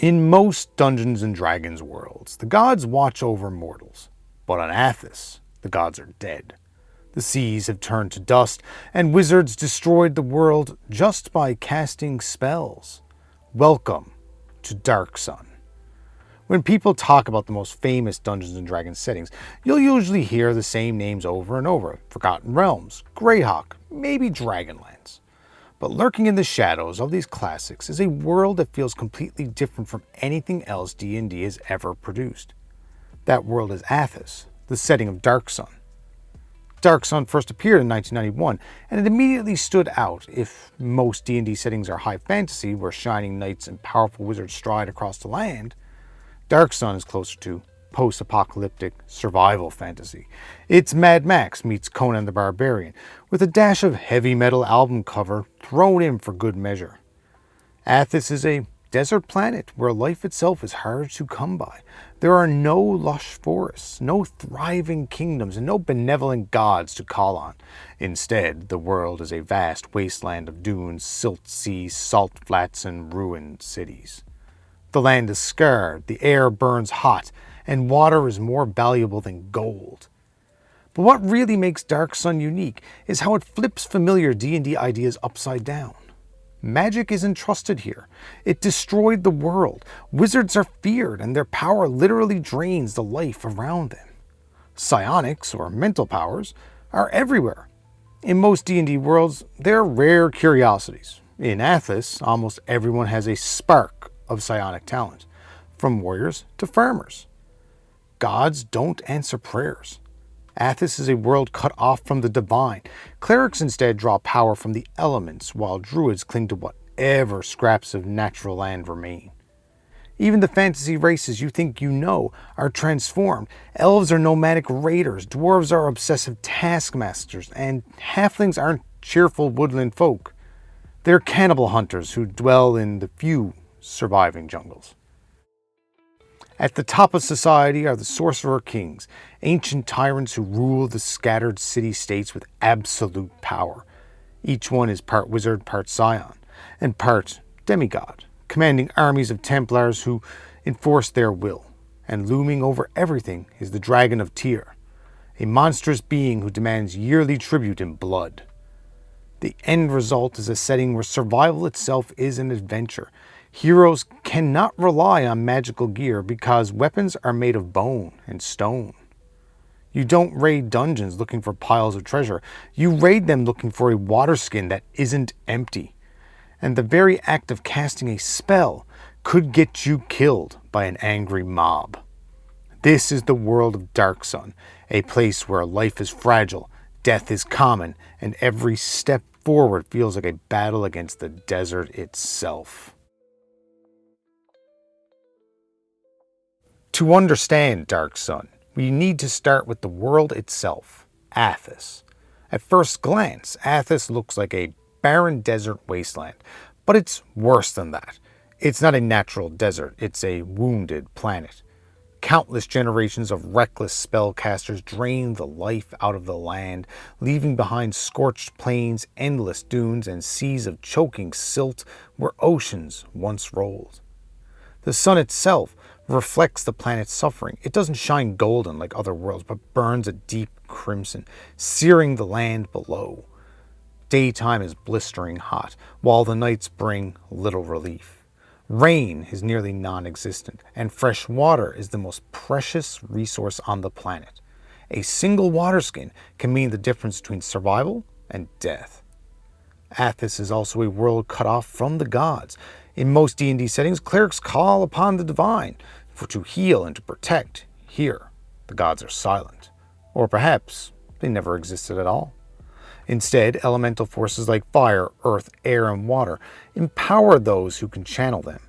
In most Dungeons and Dragons worlds, the gods watch over mortals, but on Athas, the gods are dead. The seas have turned to dust, and wizards destroyed the world just by casting spells. Welcome to Darksun. When people talk about the most famous Dungeons and Dragons settings, you'll usually hear the same names over and over. Forgotten Realms, Greyhawk, maybe Dragonlands. But lurking in the shadows of these classics is a world that feels completely different from anything else D&D has ever produced. That world is Athas, the setting of Darksun. Darksun first appeared in 1991, and it immediately stood out. If most D&D settings are high fantasy, where shining knights and powerful wizards stride across the land, Darksun is closer to post-apocalyptic survival fantasy. It's Mad Max meets Conan the Barbarian, with a dash of heavy metal album cover thrown in for good measure. Athas is a desert planet where life itself is hard to come by. There are no lush forests, no thriving kingdoms, and no benevolent gods to call on. Instead, the world is a vast wasteland of dunes, silt seas, salt flats, and ruined cities. The land is scarred, the air burns hot, and water is more valuable than gold. But what really makes Darksun unique is how it flips familiar D&D ideas upside down. Magic isn't trusted here. It destroyed the world. Wizards are feared, and their power literally drains the life around them. Psionics, or mental powers, are everywhere. In most D&D worlds, they're rare curiosities. In Athas, almost everyone has a spark of psionic talent, from warriors to farmers. Gods don't answer prayers. Athas is a world cut off from the divine. Clerics instead draw power from the elements, while druids cling to whatever scraps of natural land remain. Even the fantasy races you think you know are transformed. Elves are nomadic raiders, dwarves are obsessive taskmasters, and halflings aren't cheerful woodland folk. They're cannibal hunters who dwell in the few surviving jungles. At the top of society are the Sorcerer-Kings, ancient tyrants who rule the scattered city-states with absolute power. Each one is part wizard, part scion, and part demigod, commanding armies of Templars who enforce their will. And looming over everything is the Dragon of Tyr, a monstrous being who demands yearly tribute in blood. The end result is a setting where survival itself is an adventure. Heroes cannot rely on magical gear because weapons are made of bone and stone. You don't raid dungeons looking for piles of treasure. You raid them looking for a water skin that isn't empty. And the very act of casting a spell could get you killed by an angry mob. This is the world of Darksun, a place where life is fragile, death is common, and every step forward feels like a battle against the desert itself. To understand Darksun, we need to start with the world itself, Athas. At first glance, Athas looks like a barren desert wasteland, but it's worse than that. It's not a natural desert, it's a wounded planet. Countless generations of reckless spellcasters drain the life out of the land, leaving behind scorched plains, endless dunes, and seas of choking silt where oceans once rolled. The sun itself reflects the planet's suffering. It doesn't shine golden like other worlds, but burns a deep crimson, searing the land below. Daytime is blistering hot, while the nights bring little relief. Rain is nearly non-existent, and fresh water is the most precious resource on the planet. A single water skin can mean the difference between survival and death. Athas is also a world cut off from the gods. In most D&D settings, clerics call upon the divine to heal and to protect. Here, the gods are silent. Or perhaps they never existed at all. Instead, elemental forces like fire, earth, air, and water empower those who can channel them.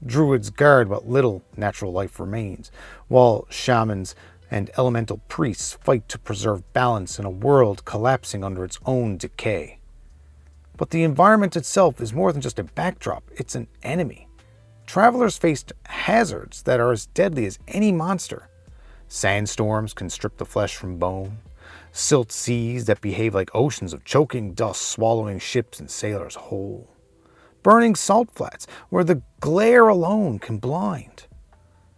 Druids guard what little natural life remains, while shamans and elemental priests fight to preserve balance in a world collapsing under its own decay. But the environment itself is more than just a backdrop, it's an enemy. Travelers faced hazards that are as deadly as any monster. Sandstorms can strip the flesh from bone. Silt seas that behave like oceans of choking dust, swallowing ships and sailors whole. burning salt flats where the glare alone can blind,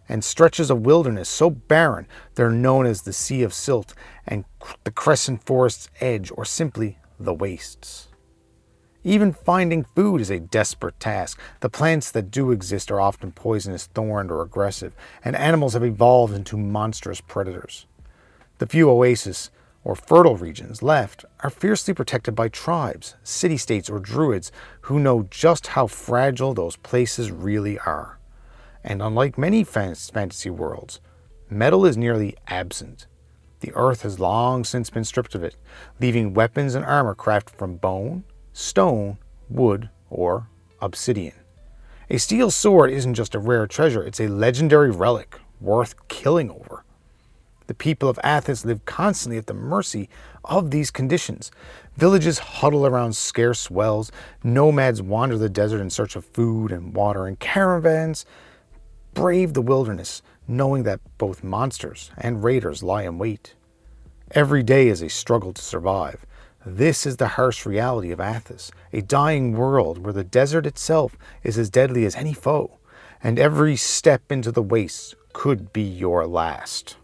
and stretches of wilderness so barren they're known as the Sea of Silt and the Crescent Forest's Edge, or simply the Wastes. Even finding food is a desperate task. The plants that do exist are often poisonous, thorned, or aggressive, and animals have evolved into monstrous predators. The few oases, or fertile regions, left are fiercely protected by tribes, city-states, or druids who know just how fragile those places really are. And unlike many fantasy worlds, metal is nearly absent. The earth has long since been stripped of it, leaving weapons and armor crafted from bone, stone, wood, or obsidian. A steel sword isn't just a rare treasure, it's a legendary relic worth killing over. The people of Athas live constantly at the mercy of these conditions. Villages huddle around scarce wells, nomads wander the desert in search of food and water, and caravans brave the wilderness, knowing that both monsters and raiders lie in wait. Every day is a struggle to survive. This is the harsh reality of Athas, a dying world where the desert itself is as deadly as any foe, and every step into the wastes could be your last.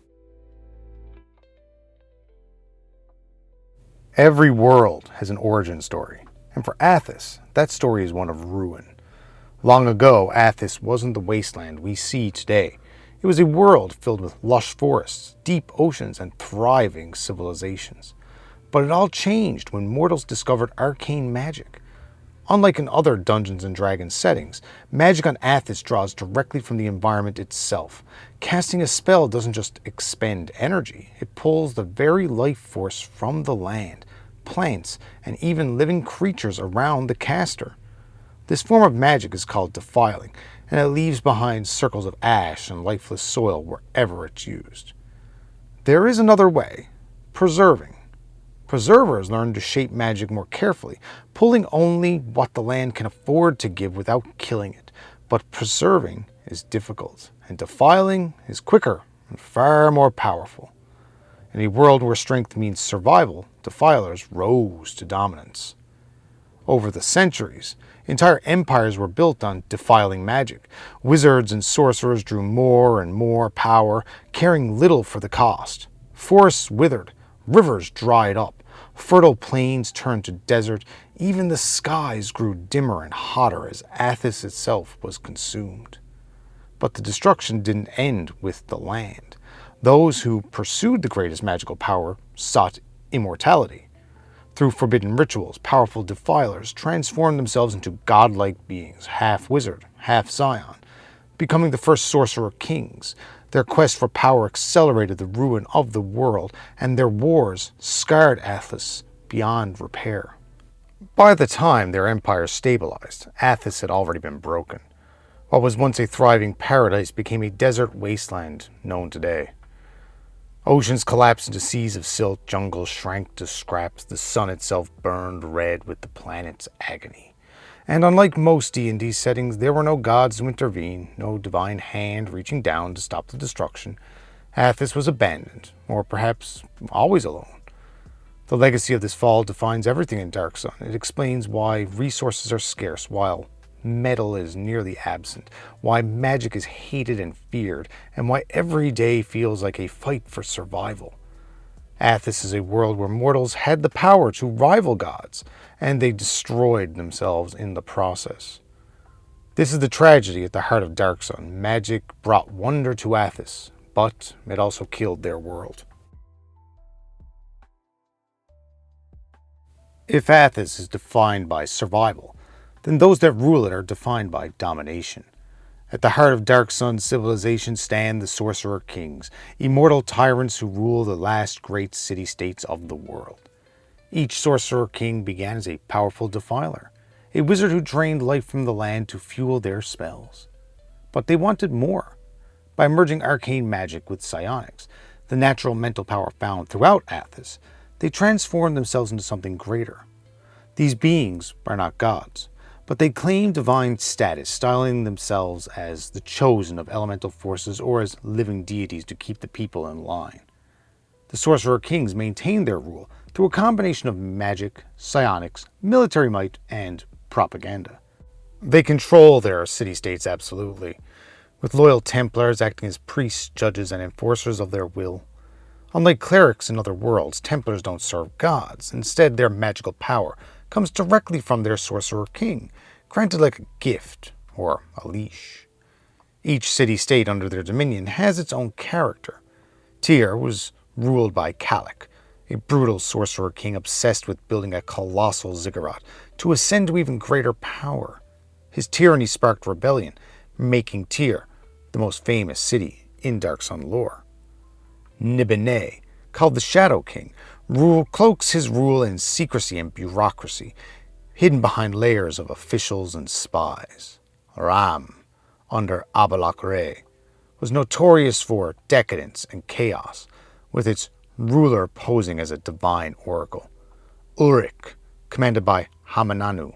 Every world has an origin story, and for Athas, that story is one of ruin. Long ago, Athas wasn't the wasteland we see today. It was a world filled with lush forests, deep oceans, and thriving civilizations. But it all changed when mortals discovered arcane magic. Unlike in other Dungeons and Dragons settings, magic on Athas draws directly from the environment itself. Casting a spell doesn't just expend energy, it pulls the very life force from the land, plants, and even living creatures around the caster. This form of magic is called defiling, and it leaves behind circles of ash and lifeless soil wherever it's used. There is another way: preserving. Preservers learn to shape magic more carefully, pulling only what the land can afford to give without killing it. But preserving is difficult, and defiling is quicker and far more powerful. In a world where strength means survival, defilers rose to dominance. Over the centuries, entire empires were built on defiling magic. Wizards and sorcerers drew more and more power, caring little for the cost. Forests withered, rivers dried up, fertile plains turned to desert, even the skies grew dimmer and hotter as Athas itself was consumed. But the destruction didn't end with the land. Those who pursued the greatest magical power sought immortality. Through forbidden rituals, powerful defilers transformed themselves into godlike beings, half wizard, half scion, becoming the first Sorcerer-Kings. Their quest for power accelerated the ruin of the world, and their wars scarred Athas beyond repair. By the time their empire stabilized, Athas had already been broken. What was once a thriving paradise became a desert wasteland known today. Oceans collapsed into seas of silt, jungles shrank to scraps, the sun itself burned red with the planet's agony. And unlike most D&D settings, there were no gods to intervene, no divine hand reaching down to stop the destruction. Athas was abandoned, or perhaps always alone. The legacy of this fall defines everything in Darksun. It explains why resources are scarce, while metal is nearly absent, why magic is hated and feared, and why every day feels like a fight for survival. Athas is a world where mortals had the power to rival gods, and they destroyed themselves in the process. This is the tragedy at the heart of Darksun. Magic brought wonder to Athas, but it also killed their world. If Athas is defined by survival, then those that rule it are defined by domination. At the heart of Darksun's civilization stand the Sorcerer-Kings, immortal tyrants who rule the last great city-states of the world. Each Sorcerer-King began as a powerful defiler, a wizard who drained life from the land to fuel their spells. But they wanted more. By merging arcane magic with psionics, the natural mental power found throughout Athas, they transformed themselves into something greater. These beings are not gods, but they claim divine status, styling themselves as the chosen of elemental forces or as living deities to keep the people in line. The Sorcerer-Kings maintained their rule through a combination of magic, psionics, military might, and propaganda. They control their city-states absolutely, with loyal Templars acting as priests, judges, and enforcers of their will. Unlike clerics in other worlds, Templars don't serve gods. Instead, their magical power comes directly from their Sorcerer-King, granted like a gift or a leash. Each city-state under their dominion has its own character. Tyr was ruled by Kalik, a brutal Sorcerer-King obsessed with building a colossal ziggurat to ascend to even greater power. His tyranny sparked rebellion, making Tyr the most famous city in Darksun lore. Nibene, called the Shadow King, cloaks his rule in secrecy and bureaucracy, hidden behind layers of officials and spies. Ram, under Abalakre, was notorious for decadence and chaos, with its ruler posing as a divine oracle. Ulrich, commanded by Hamananu,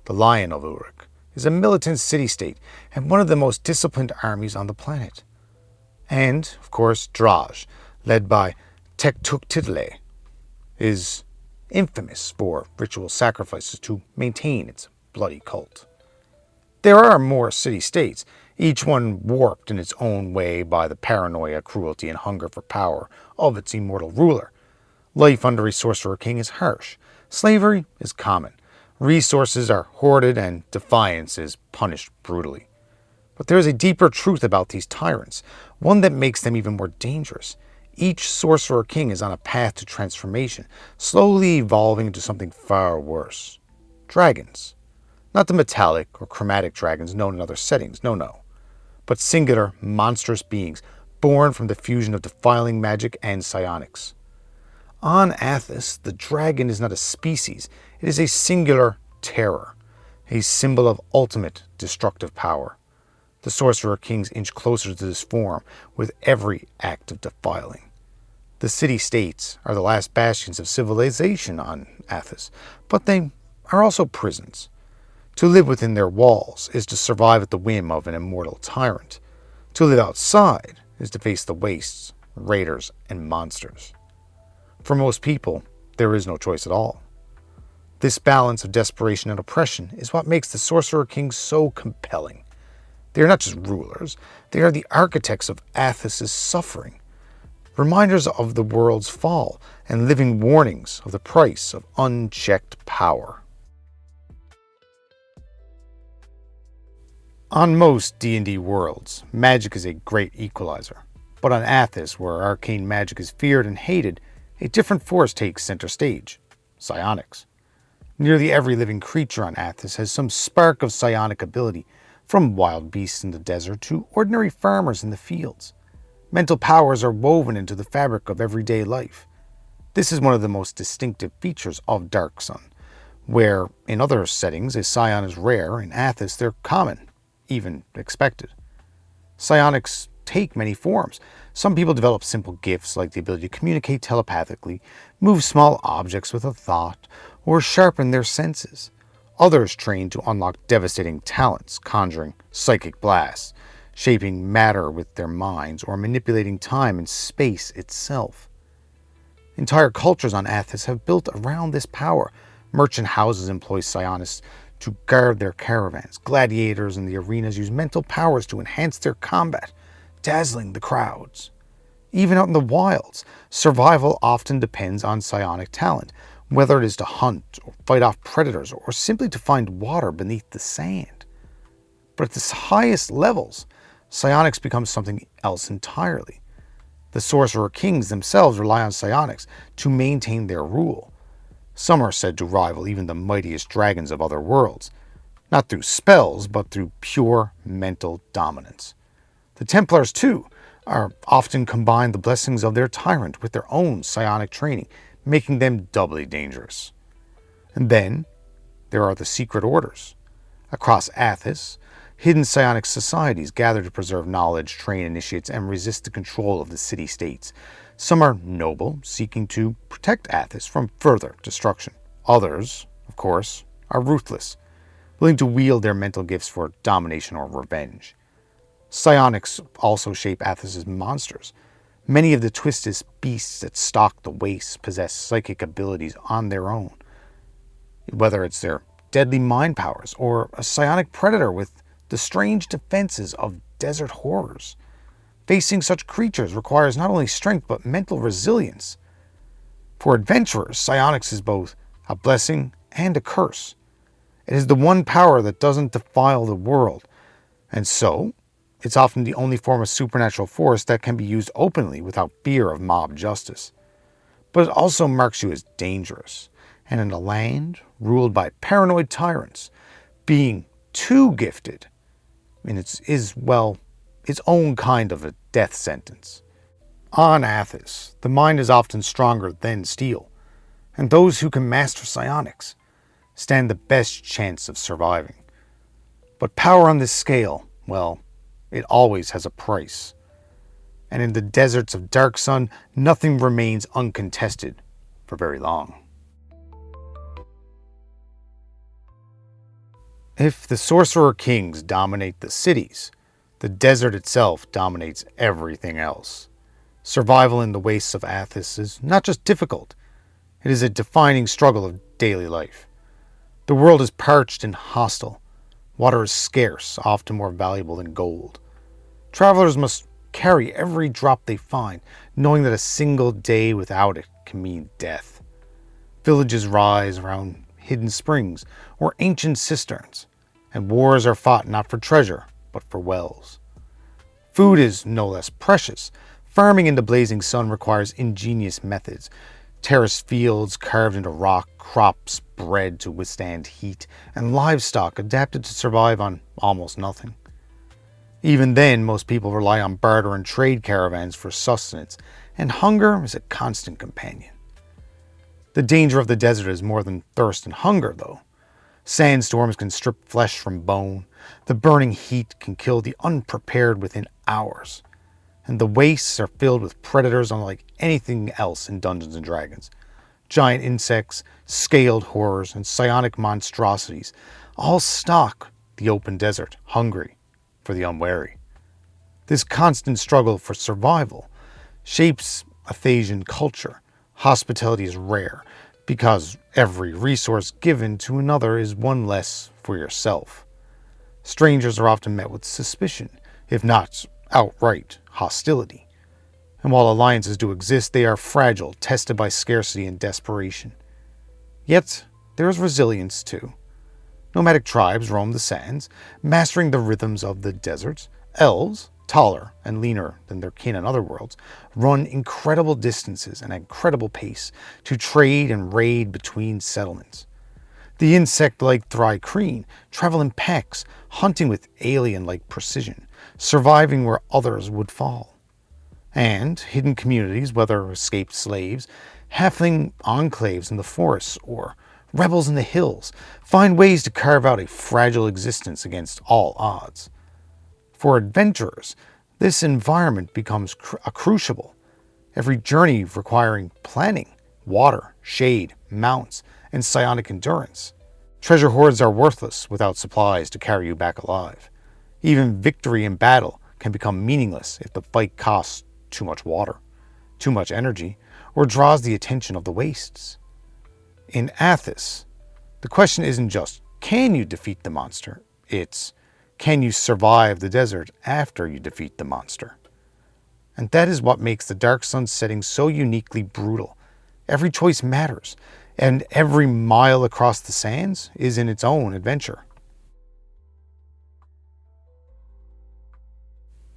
the Lion of Ulrich, is a militant city-state and one of the most disciplined armies on the planet. And, of course, Draj, led by Tektuktitle, is infamous for ritual sacrifices to maintain its bloody cult. There are more city-states, each one warped in its own way by the paranoia, cruelty, and hunger for power of its immortal ruler. Life under a Sorcerer-King is harsh. Slavery is common. Resources are hoarded and defiance is punished brutally. But there is a deeper truth about these tyrants, one that makes them even more dangerous. Each Sorcerer-King is on a path to transformation, slowly evolving into something far worse. Dragons. Not the metallic or chromatic dragons known in other settings, no. But singular, monstrous beings born from the fusion of defiling magic and psionics. On Athas, the dragon is not a species, it is a singular terror, a symbol of ultimate destructive power. The Sorcerer-Kings inch closer to this form with every act of defiling. The city-states are the last bastions of civilization on Athas, but they are also prisons. To live within their walls is to survive at the whim of an immortal tyrant. To live outside is to face the wastes, raiders, and monsters. For most people, there is no choice at all. This balance of desperation and oppression is what makes the Sorcerer-Kings so compelling. They are not just rulers, they are the architects of Athas' suffering, reminders of the world's fall, and living warnings of the price of unchecked power. On most D&D worlds, magic is a great equalizer, but on Athas, where arcane magic is feared and hated, a different force takes center stage: psionics. Nearly every living creature on Athas has some spark of psionic ability, from wild beasts in the desert to ordinary farmers in the fields. Mental powers are woven into the fabric of everyday life. This is one of the most distinctive features of Darksun, where in other settings a psion is rare, in Athas they're common, even expected. Psionics take many forms. Some people develop simple gifts like the ability to communicate telepathically, move small objects with a thought, or sharpen their senses. Others train to unlock devastating talents, conjuring psychic blasts, shaping matter with their minds, or manipulating time and space itself. Entire cultures on Athas have built around this power. Merchant houses employ psionists to guard their caravans. Gladiators in the arenas use mental powers to enhance their combat, dazzling the crowds. Even out in the wilds, survival often depends on psionic talent, whether it is to hunt or fight off predators or simply to find water beneath the sand. But at the highest levels, psionics become something else entirely. The Sorcerer-Kings themselves rely on psionics to maintain their rule. Some are said to rival even the mightiest dragons of other worlds, not through spells, but through pure mental dominance. The Templars, too, are often combine the blessings of their tyrant with their own psionic training, making them doubly dangerous. And then there are the secret orders. Across Athas, hidden psionic societies gather to preserve knowledge, train initiates, and resist the control of the city-states. Some are noble, seeking to protect Athas from further destruction. Others, of course, are ruthless, willing to wield their mental gifts for domination or revenge. Psionics also shape Athas' monsters. Many of the twisted beasts that stalk the wastes possess psychic abilities on their own. Whether it's their deadly mind powers, or a psionic predator with the strange defenses of desert horrors. Facing such creatures requires not only strength but mental resilience. For adventurers, psionics is both a blessing and a curse. It is the one power that doesn't defile the world, and so it's often the only form of supernatural force that can be used openly without fear of mob justice. But it also marks you as dangerous, and in a land ruled by paranoid tyrants, being too gifted is its own kind of a death sentence. On Athas, the mind is often stronger than steel, and those who can master psionics stand the best chance of surviving. But power on this scale, well, it always has a price. And in the deserts of Darksun, nothing remains uncontested for very long. If the Sorcerer-Kings dominate the cities, the desert itself dominates everything else. Survival in the wastes of Athas is not just difficult, it is a defining struggle of daily life. The world is parched and hostile. Water is scarce, often more valuable than gold. Travelers must carry every drop they find, knowing that a single day without it can mean death. Villages rise around hidden springs or ancient cisterns, and wars are fought not for treasure, but for wells. Food is no less precious. Farming in the blazing sun requires ingenious methods. Terraced fields carved into rock, crops bred to withstand heat, and livestock adapted to survive on almost nothing. Even then, most people rely on barter and trade caravans for sustenance, and hunger is a constant companion. The danger of the desert is more than thirst and hunger, though. Sandstorms can strip flesh from bone, the burning heat can kill the unprepared within hours, and the wastes are filled with predators unlike anything else in Dungeons & Dragons. Giant insects, scaled horrors, and psionic monstrosities all stalk the open desert, hungry for the unwary. This constant struggle for survival shapes Athasian culture. Hospitality is rare, because every resource given to another is one less for yourself. Strangers are often met with suspicion, if not outright hostility. And while alliances do exist, they are fragile, tested by scarcity and desperation. Yet, there is resilience too. Nomadic tribes roam the sands, mastering the rhythms of the deserts. Elves, taller and leaner than their kin in other worlds, run incredible distances and incredible pace to trade and raid between settlements. The insect-like Thri-Kreen travel in packs, hunting with alien-like precision, surviving where others would fall. And hidden communities, whether escaped slaves, halfling enclaves in the forests, or rebels in the hills, find ways to carve out a fragile existence against all odds. For adventurers, this environment becomes a crucible, every journey requiring planning, water, shade, mounts, and psionic endurance. Treasure hoards are worthless without supplies to carry you back alive. Even victory in battle can become meaningless if the fight costs too much water, too much energy, or draws the attention of the wastes. In Athas, the question isn't just, can you defeat the monster? It's, can you survive the desert after you defeat the monster? And that is what makes the Darksun setting so uniquely brutal. Every choice matters, and every mile across the sands is in its own adventure.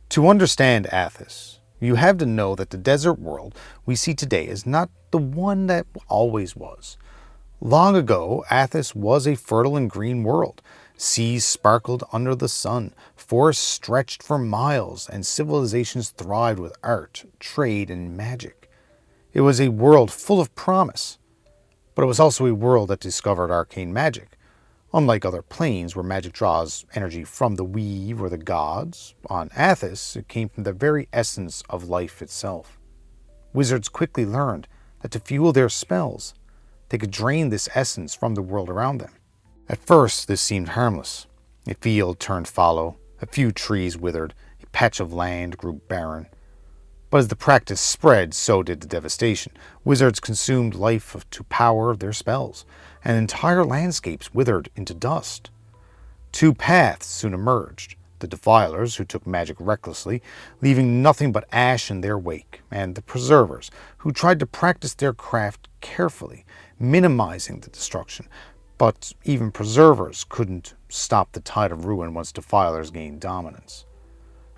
To understand Athas, you have to know that the desert world we see today is not the one that always was. Long ago, Athas was a fertile and green world. Seas sparkled under the sun, forests stretched for miles, and civilizations thrived with art, trade, and magic. It was a world full of promise, but it was also a world that discovered arcane magic. Unlike other planes where magic draws energy from the weave or the gods, on Athas it came from the very essence of life itself. Wizards quickly learned that to fuel their spells, they could drain this essence from the world around them. At first, this seemed harmless. A field turned fallow, a few trees withered, a patch of land grew barren. But as the practice spread, so did the devastation. Wizards consumed life to power their spells, and entire landscapes withered into dust. Two paths soon emerged: the defilers, who took magic recklessly, leaving nothing but ash in their wake, and the preservers, who tried to practice their craft carefully, minimizing the destruction. But even preservers couldn't stop the tide of ruin once defilers gained dominance.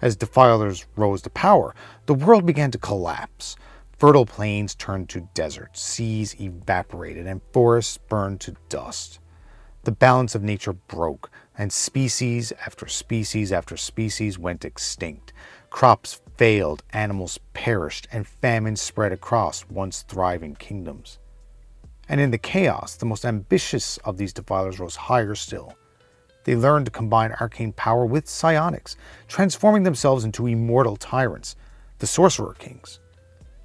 As defilers rose to power, the world began to collapse. Fertile plains turned to desert, seas evaporated, and forests burned to dust. The balance of nature broke, and species after species after species went extinct. Crops failed, animals perished, and famine spread across once thriving kingdoms. And in the chaos, the most ambitious of these defilers rose higher still. They learned to combine arcane power with psionics, transforming themselves into immortal tyrants, the Sorcerer-Kings.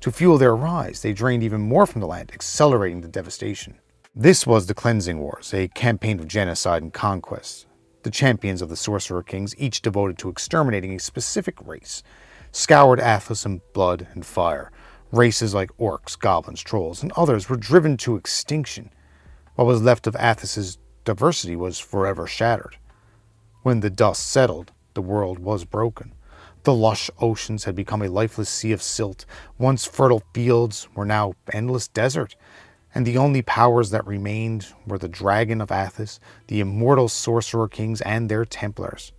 To fuel their rise, they drained even more from the land, accelerating the devastation. This was the Cleansing Wars, a campaign of genocide and conquest. The champions of the Sorcerer-Kings, each devoted to exterminating a specific race, scoured Athas in blood and fire. Races like orcs, goblins, trolls, and others were driven to extinction. What was left of Athas's diversity was forever shattered. When the dust settled, the world was broken. The lush oceans had become a lifeless sea of silt. Once fertile fields were now endless desert. And the only powers that remained were the Dragon of Athas, the immortal Sorcerer-Kings, and their Templars.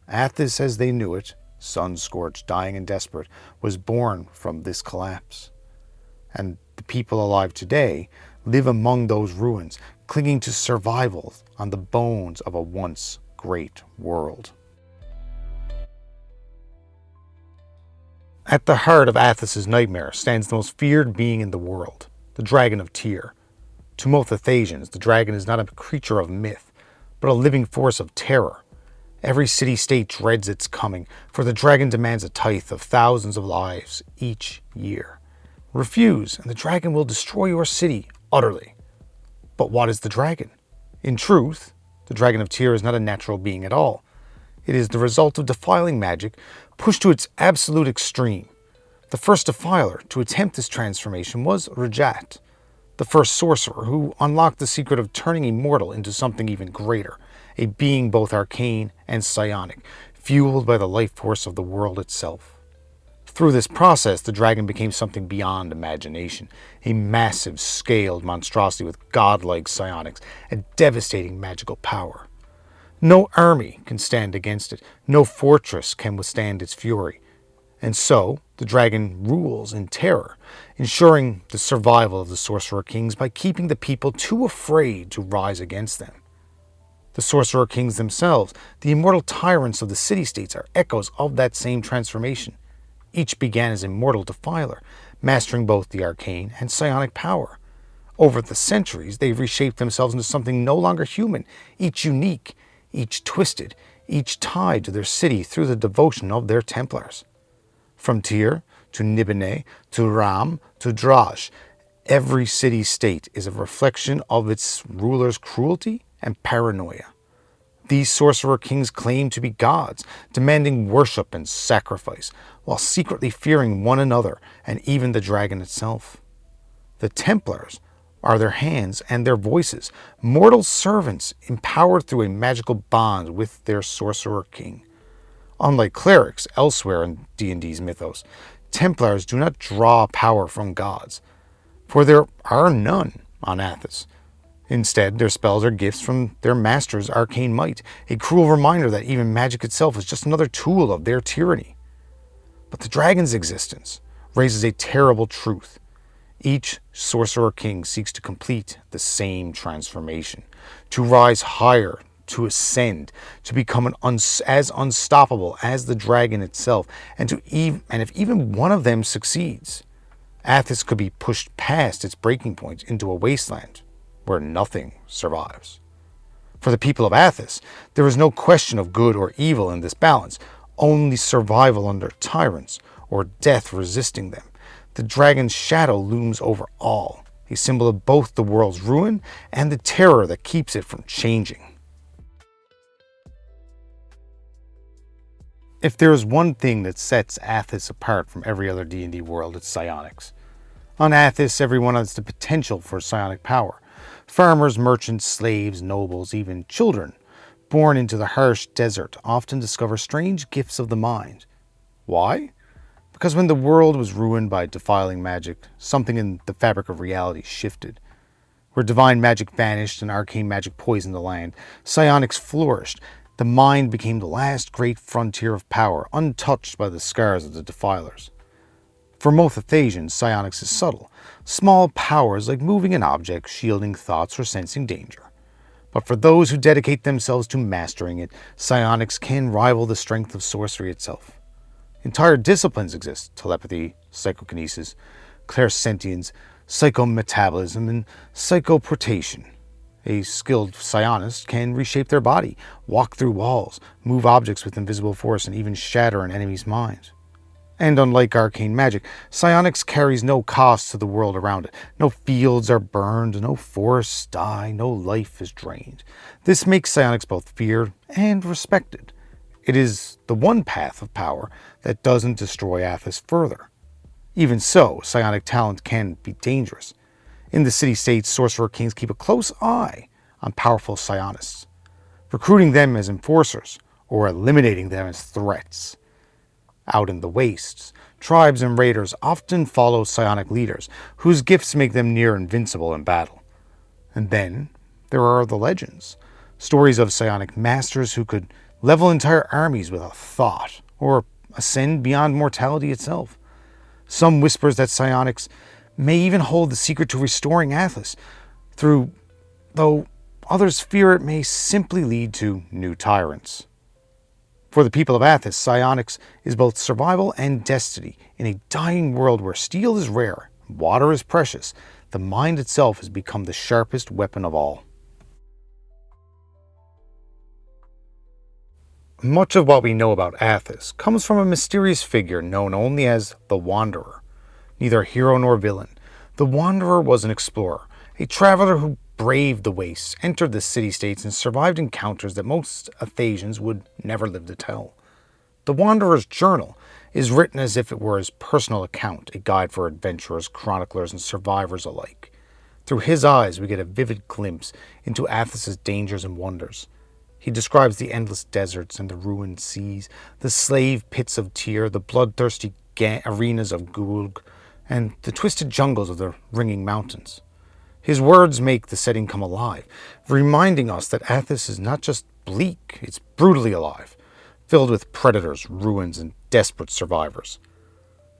Athas, as they knew it, sun-scorched, dying and desperate, was born from this collapse. And the people alive today live among those ruins, clinging to survival on the bones of a once great world. At the heart of Athas's nightmare stands the most feared being in the world, the Dragon of Tyr. To most Athasians, the dragon is not a creature of myth, but a living force of terror. Every city-state dreads its coming, for the dragon demands a tithe of thousands of lives each year. Refuse, and the dragon will destroy your city utterly. But what is the dragon? In truth, the Dragon of Tyr is not a natural being at all. It is the result of defiling magic pushed to its absolute extreme. The first defiler to attempt this transformation was Rajat, the first sorcerer who unlocked the secret of turning a mortal into something even greater, a being both arcane and psionic, fueled by the life force of the world itself. Through this process, the dragon became something beyond imagination, a massive, scaled monstrosity with godlike psionics and devastating magical power. No army can stand against it, no fortress can withstand its fury. And so, the dragon rules in terror, ensuring the survival of the Sorcerer-Kings by keeping the people too afraid to rise against them. The Sorcerer-Kings themselves, the immortal tyrants of the city-states, are echoes of that same transformation. Each began as a mortal defiler, mastering both the arcane and psionic power. Over the centuries, they've reshaped themselves into something no longer human, each unique, each twisted, each tied to their city through the devotion of their Templars. From Tyr to Nibene to Ram to Draj, every city-state is a reflection of its ruler's cruelty and paranoia. These Sorcerer-Kings claim to be gods, demanding worship and sacrifice, while secretly fearing one another and even the dragon itself. The Templars are their hands and their voices, mortal servants empowered through a magical bond with their Sorcerer-King. Unlike clerics elsewhere in D&D's mythos, Templars do not draw power from gods, for there are none on Athas. Instead, their spells are gifts from their master's arcane might, a cruel reminder that even magic itself is just another tool of their tyranny. But the dragon's existence raises a terrible truth. Each Sorcerer-King seeks to complete the same transformation, to rise higher, to ascend, to become as unstoppable as the dragon itself, and if even one of them succeeds, Athas could be pushed past its breaking point into a wasteland where nothing survives. For the people of Athas, there is no question of good or evil in this balance, only survival under tyrants or death resisting them. The dragon's shadow looms over all, a symbol of both the world's ruin and the terror that keeps it from changing. If there is one thing that sets Athas apart from every other D&D world, it's psionics. On Athas, everyone has the potential for psionic power. Farmers, merchants, slaves, nobles, even children, born into the harsh desert, often discover strange gifts of the mind. Why? Because when the world was ruined by defiling magic, something in the fabric of reality shifted. Where divine magic vanished and arcane magic poisoned the land, psionics flourished. The mind became the last great frontier of power, untouched by the scars of the defilers. For most Athasians, psionics is subtle. Small powers like moving an object, shielding thoughts, or sensing danger. But for those who dedicate themselves to mastering it, psionics can rival the strength of sorcery itself. Entire disciplines exist: telepathy, psychokinesis, clairsentience, psychometabolism, and psychoportation. A skilled psionist can reshape their body, walk through walls, move objects with invisible force, and even shatter an enemy's mind. And unlike arcane magic, psionics carries no cost to the world around it. No fields are burned, no forests die, no life is drained. This makes psionics both feared and respected. It is the one path of power that doesn't destroy Athas further. Even so, psionic talent can be dangerous. In the city-states, Sorcerer-Kings keep a close eye on powerful psionists, recruiting them as enforcers or eliminating them as threats. Out in the wastes, tribes and raiders often follow psionic leaders, whose gifts make them near invincible in battle. And then there are the legends, stories of psionic masters who could level entire armies with a thought, or ascend beyond mortality itself. Some whispers that psionics may even hold the secret to restoring Athas, though others fear it may simply lead to new tyrants. For the people of Athas, psionics is both survival and destiny. In a dying world where steel is rare, water is precious, the mind itself has become the sharpest weapon of all. Much of what we know about Athas comes from a mysterious figure known only as the Wanderer. Neither hero nor villain, the Wanderer was an explorer, a traveler who braved the wastes, entered the city-states, and survived encounters that most Athasians would never live to tell. The Wanderer's journal is written as if it were his personal account, a guide for adventurers, chroniclers, and survivors alike. Through his eyes, we get a vivid glimpse into Athas's dangers and wonders. He describes the endless deserts and the ruined seas, the slave pits of Tyr, the bloodthirsty arenas of Gulg, and the twisted jungles of the ringing mountains. His words make the setting come alive, reminding us that Athas is not just bleak, it's brutally alive, filled with predators, ruins, and desperate survivors.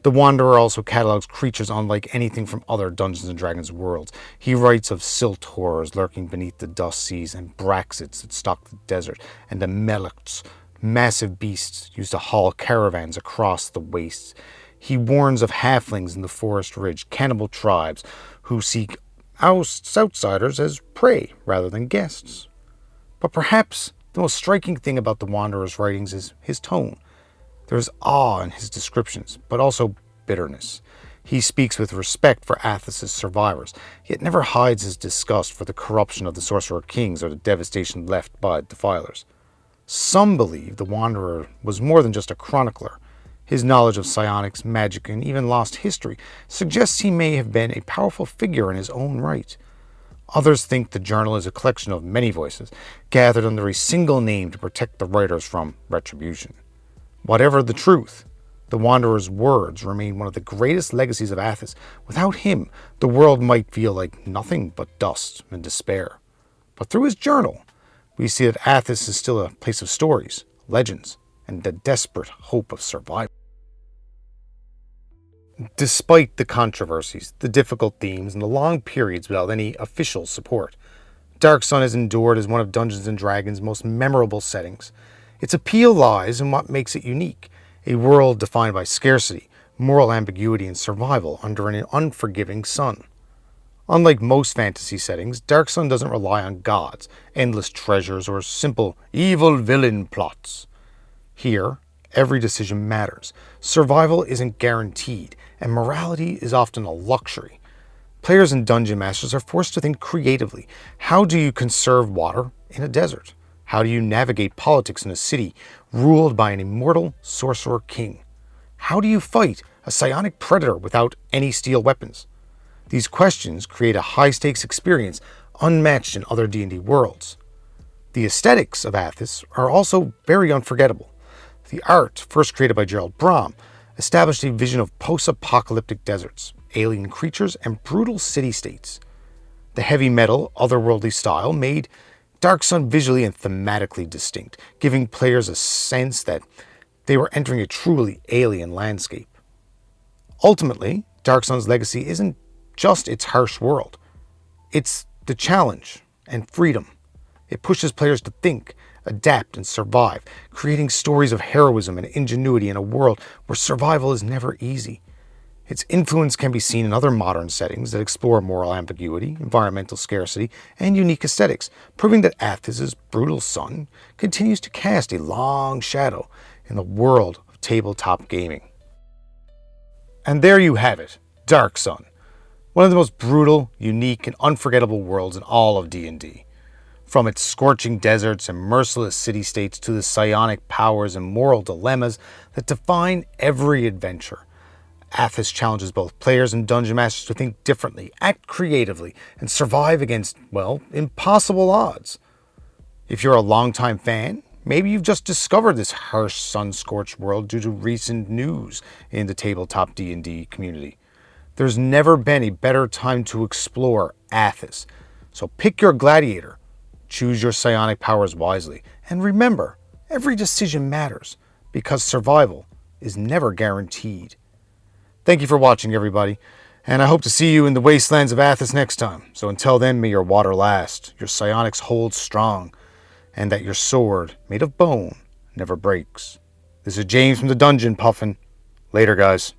The Wanderer also catalogs creatures unlike anything from other Dungeons & Dragons worlds. He writes of silt horrors lurking beneath the dust seas, and Braxids that stalk the desert, and the Melekts, massive beasts used to haul caravans across the wastes. He warns of halflings in the forest ridge, cannibal tribes who seek outsiders as prey rather than guests. But perhaps the most striking thing about the Wanderer's writings is his tone. There is awe in his descriptions, but also bitterness. He speaks with respect for Athas's survivors, yet never hides his disgust for the corruption of the Sorcerer-Kings or the devastation left by defilers. Some believe the Wanderer was more than just a chronicler. His knowledge of psionics, magic, and even lost history suggests he may have been a powerful figure in his own right. Others think the journal is a collection of many voices, gathered under a single name to protect the writers from retribution. Whatever the truth, the Wanderer's words remain one of the greatest legacies of Athas. Without him, the world might feel like nothing but dust and despair. But through his journal, we see that Athas is still a place of stories, legends, and the desperate hope of survival. Despite the controversies, the difficult themes, and the long periods without any official support, Darksun has endured as one of Dungeons & Dragons' most memorable settings. Its appeal lies in what makes it unique, a world defined by scarcity, moral ambiguity, and survival under an unforgiving sun. Unlike most fantasy settings, Darksun doesn't rely on gods, endless treasures, or simple evil villain plots. Here, every decision matters. Survival isn't guaranteed, and morality is often a luxury. Players and dungeon masters are forced to think creatively. How do you conserve water in a desert? How do you navigate politics in a city ruled by an immortal Sorcerer-King? How do you fight a psionic predator without any steel weapons? These questions create a high-stakes experience unmatched in other D&D worlds. The aesthetics of Athas are also very unforgettable. The art, first created by Gerald Brom, established a vision of post-apocalyptic deserts, alien creatures, and brutal city-states. The heavy metal, otherworldly style made Darksun visually and thematically distinct, giving players a sense that they were entering a truly alien landscape. Ultimately, Darksun's legacy isn't just its harsh world. It's the challenge and freedom. It pushes players to think, adapt, and survive, creating stories of heroism and ingenuity in a world where survival is never easy. Its influence can be seen in other modern settings that explore moral ambiguity, environmental scarcity, and unique aesthetics, proving that Athas' brutal sun continues to cast a long shadow in the world of tabletop gaming. And there you have it, Darksun, one of the most brutal, unique, and unforgettable worlds in all of D&D. From its scorching deserts and merciless city-states to the psionic powers and moral dilemmas that define every adventure, Athas challenges both players and dungeon masters to think differently, act creatively, and survive against, well, impossible odds. If you're a longtime fan, maybe you've just discovered this harsh, sun-scorched world due to recent news in the tabletop D&D community. There's never been a better time to explore Athas, so pick your gladiator, choose your psionic powers wisely, and remember, every decision matters, because survival is never guaranteed. Thank you for watching, everybody, and I hope to see you in the wastelands of Athas next time. So until then, may your water last, your psionics hold strong, and that your sword, made of bone, never breaks. This is James from the Dungeon, Puffin. Later, guys.